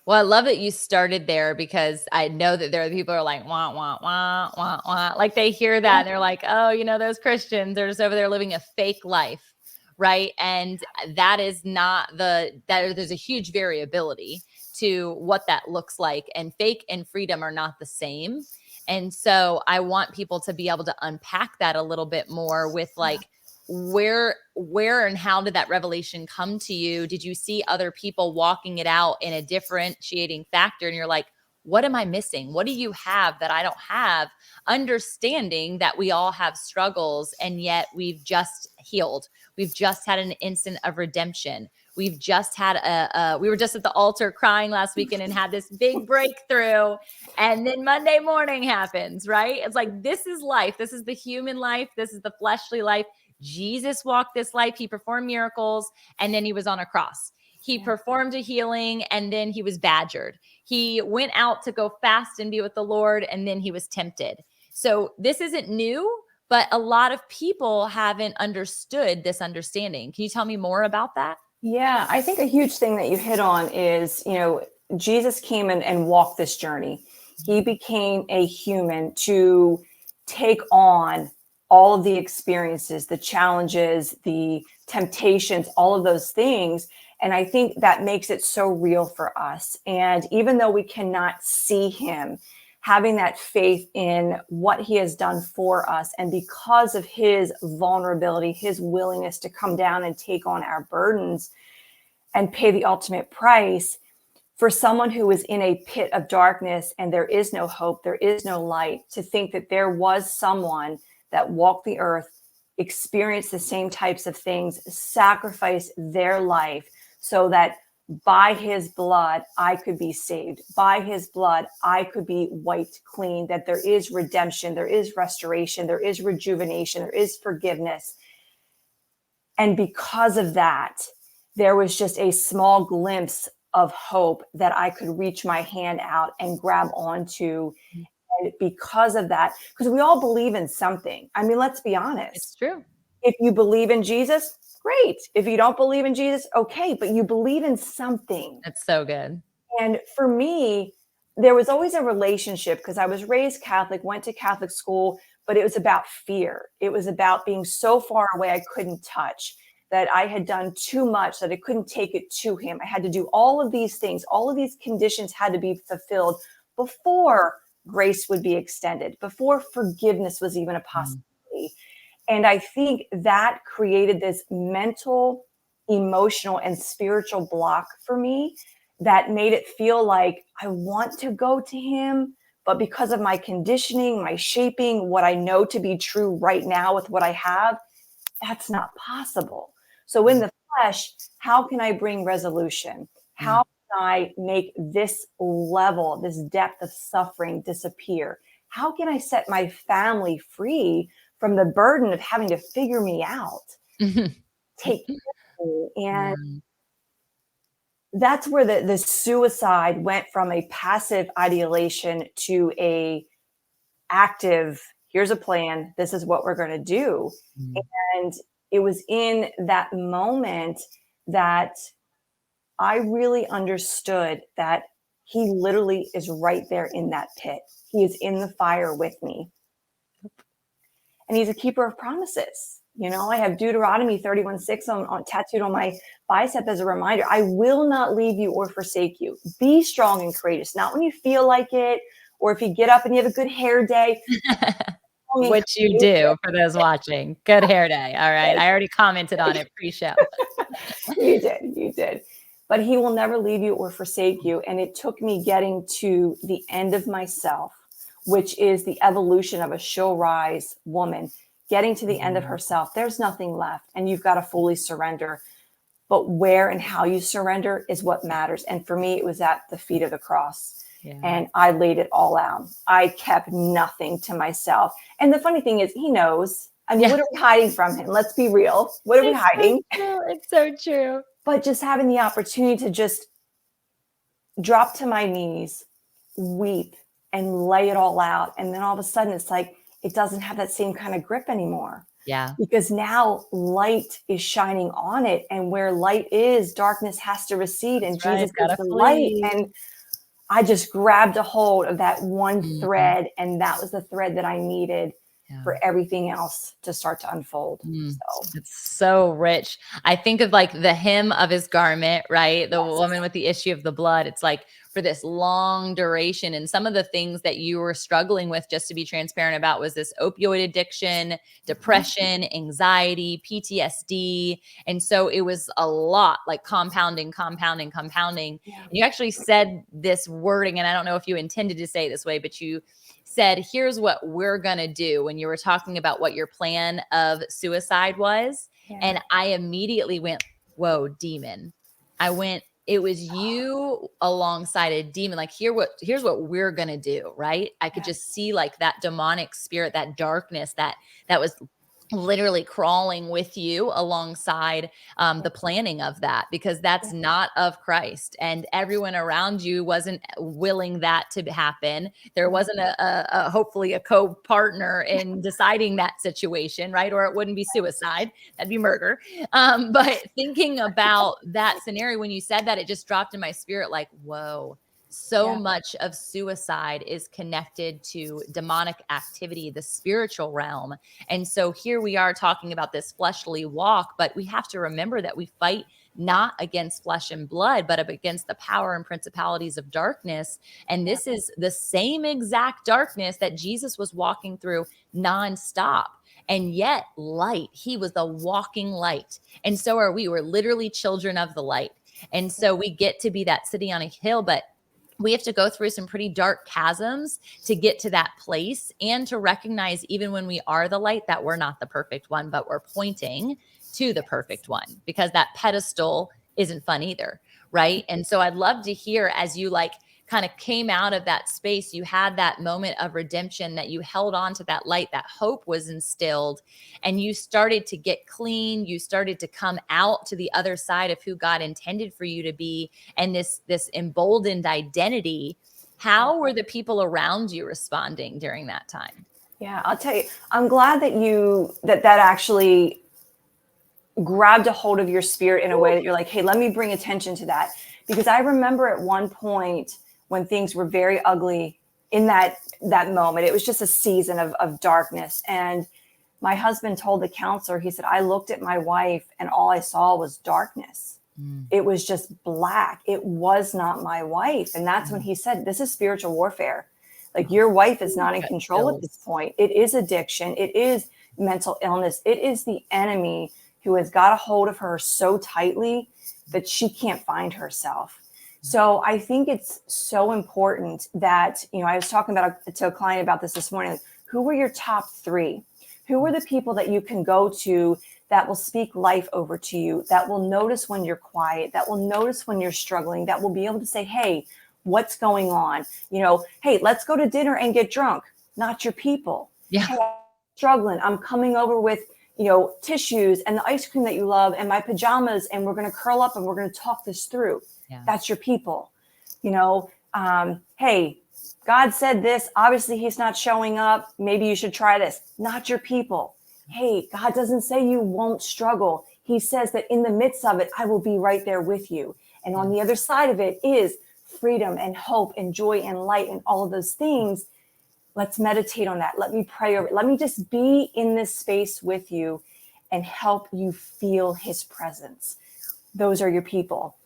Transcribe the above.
Well, I love that you started there because I know that there are people who are like, wah, wah, wah, wah, wah. Like they hear that and they're like, oh, those Christians are just over there living a fake life. Right. And that is not there's a huge variability to what that looks like. And fake and freedom are not the same. And so I want people to be able to unpack that a little bit more with like, where and how did that revelation come to you? Did you see other people walking it out in a differentiating factor and you're like, what am I missing? What do you have that I don't have? Understanding that we all have struggles and yet we've just healed. We've just had an instant of redemption. We've just had we were just at the altar crying last weekend and had this big breakthrough. And then Monday morning happens, right? It's like, this is life. This is the human life. This is the fleshly life. Jesus walked this life. He performed miracles and then he was on a cross. He performed a healing and then he was badgered. He went out to go fast and be with the Lord and then he was tempted. So this isn't new, but a lot of people haven't understood this understanding. Can you tell me more about that? Yeah, I think a huge thing that you hit on is, Jesus came and walked this journey. He became a human to take on all of the experiences, the challenges, the temptations, all of those things. And I think that makes it so real for us. And even though we cannot see him, having that faith in what he has done for us, and because of his vulnerability, his willingness to come down and take on our burdens and pay the ultimate price, for someone who is in a pit of darkness and there is no hope, there is no light, to think that there was someone that walked the earth, experienced the same types of things, sacrificed their life so that by his blood, I could be saved. By his blood, I could be wiped clean, that there is redemption, there is restoration, there is rejuvenation, there is forgiveness. And because of that, there was just a small glimpse of hope that I could reach my hand out and grab onto. And because of that, because we all believe in something. I mean, let's be honest. It's true. If you believe in Jesus, great. If you don't believe in Jesus, okay, but you believe in something. That's so good. And for me, there was always a relationship because I was raised Catholic, went to Catholic school, but it was about fear. It was about being so far away I couldn't touch, that I had done too much, that I couldn't take it to him. I had to do all of these things. All of these conditions had to be fulfilled before grace would be extended, before forgiveness was even a possibility. And I think that created this mental, emotional, and spiritual block for me that made it feel like I want to go to him, but because of my conditioning, my shaping, what I know to be true right now with what I have, that's not possible. So in the flesh, how can I bring resolution? How can I make this level, this depth of suffering disappear? How can I set my family free from the burden of having to figure me out, take care of me? And that's where the suicide went from a passive ideation to a active, here's a plan, this is what we're going to do. And it was in that moment that I really understood that he literally is right there in that pit. He is in the fire with me. And he's a keeper of promises. I have Deuteronomy 31:6 on tattooed on my bicep as a reminder. I will not leave you or forsake you. Be strong and courageous. Not when you feel like it, or if you get up and you have a good hair day. Which you do, for those watching. Good hair day. All right. I already commented on it pre-show. You did. But he will never leave you or forsake you. And it took me getting to the end of myself, which is the evolution of a she'll rise woman, getting to the end of herself. There's nothing left, and you've got to fully surrender. But where and how you surrender is what matters. And for me, it was at the feet of the cross. Yeah. And I laid it all out. I kept nothing to myself. And the funny thing is, he knows. I mean, what are we hiding from him? Let's be real. What are we hiding? It's so true. But just having the opportunity to just drop to my knees, weep, and lay it all out. And then all of a sudden, it's like, it doesn't have that same kind of grip anymore. Yeah. because now light is shining on it. And where light is, darkness has to recede. And That's right. Jesus is Gotta the light. flee. And I just grabbed a hold of that one Mhm. thread. And that was the thread that I needed Yeah. for everything else to start to unfold. Mm, So, it's so rich. I think of like the hem of his garment, right? The yes. woman with the issue of the blood. It's like for this long duration. And some of the things that you were struggling with, just to be transparent about, was this opioid addiction, Mhm. depression, anxiety, PTSD. And so it was a lot, like compounding, compounding, compounding. Yeah. And you actually said this wording, and I don't know if you intended to say it this way, but you said, here's what we're going to do, when you were talking about what your plan of suicide was. Yeah. And I immediately went, whoa, demon. I went, it was you alongside a demon. Like, here's what we're going to do. Right. I could Yeah. just see like that demonic spirit, that darkness that was literally crawling with you alongside the planning of that, because that's Yeah. not of Christ, and everyone around you wasn't willing that to happen. There Yeah. wasn't a hopefully a co-partner in deciding that situation, right? Or it wouldn't be suicide, that'd be murder. But thinking about that scenario, when you said that, it just dropped in my spirit, like, whoa, so Yeah. much of suicide is connected to demonic activity, the spiritual realm. And so here we are talking about this fleshly walk, but we have to remember that we fight not against flesh and blood, but against the power and principalities of darkness. And Yeah. this is the same exact darkness that Jesus was walking through nonstop. And yet, light, he was the walking light. And so are we. We're literally children of the light. And so we get to be that city on a hill, but we have to go through some pretty dark chasms to get to that place, and to recognize, even when we are the light, that we're not the perfect one, but we're pointing to the perfect one, because that pedestal isn't fun either. Right. And so I'd love to hear, as you like kind of came out of that space, you had that moment of redemption, that you held on to that light, that hope was instilled, and you started to get clean. You started to come out to the other side of who God intended for you to be, and this emboldened identity. Yeah. How were the people around you responding during that time? Yeah. I'll tell you, I'm glad that that actually grabbed a hold of your spirit in a way that you're like, hey, let me bring attention to that. Because I remember at one point when things were very ugly in that moment, it was just a season of darkness. And my husband told the counselor, he said, I looked at my wife and all I saw was darkness. Mm, It was just black. It was not my wife. And that's when mm. he said, this is spiritual warfare. Like, your wife is Ooh, not in got control at this chills. point. It is addiction. It is mental illness. It is the enemy who has got a hold of her so tightly that she can't find herself. So I think it's so important that, I was talking to a client about this morning. Like, who were your top three? Who are the people that you can go to that will speak life over to you, that will notice when you're quiet, that will notice when you're struggling, that will be able to say, hey, what's going on? Hey, let's go to dinner and get drunk. Not your people. Yeah. Hey, I'm struggling. I'm coming over with, tissues and the ice cream that you love and my pajamas, and we're going to curl up and we're going to talk this through. Yeah. That's your people. Hey, God said this. Obviously, he's not showing up. Maybe you should try this. Not your people. Hey, God doesn't say you won't struggle. He says that in the midst of it, I will be right there with you. And on the other side of it is freedom and hope and joy and light and all of those things. Let's meditate on that. Let me pray over it. Let me just be in this space with you and help you feel his presence. Those are your people.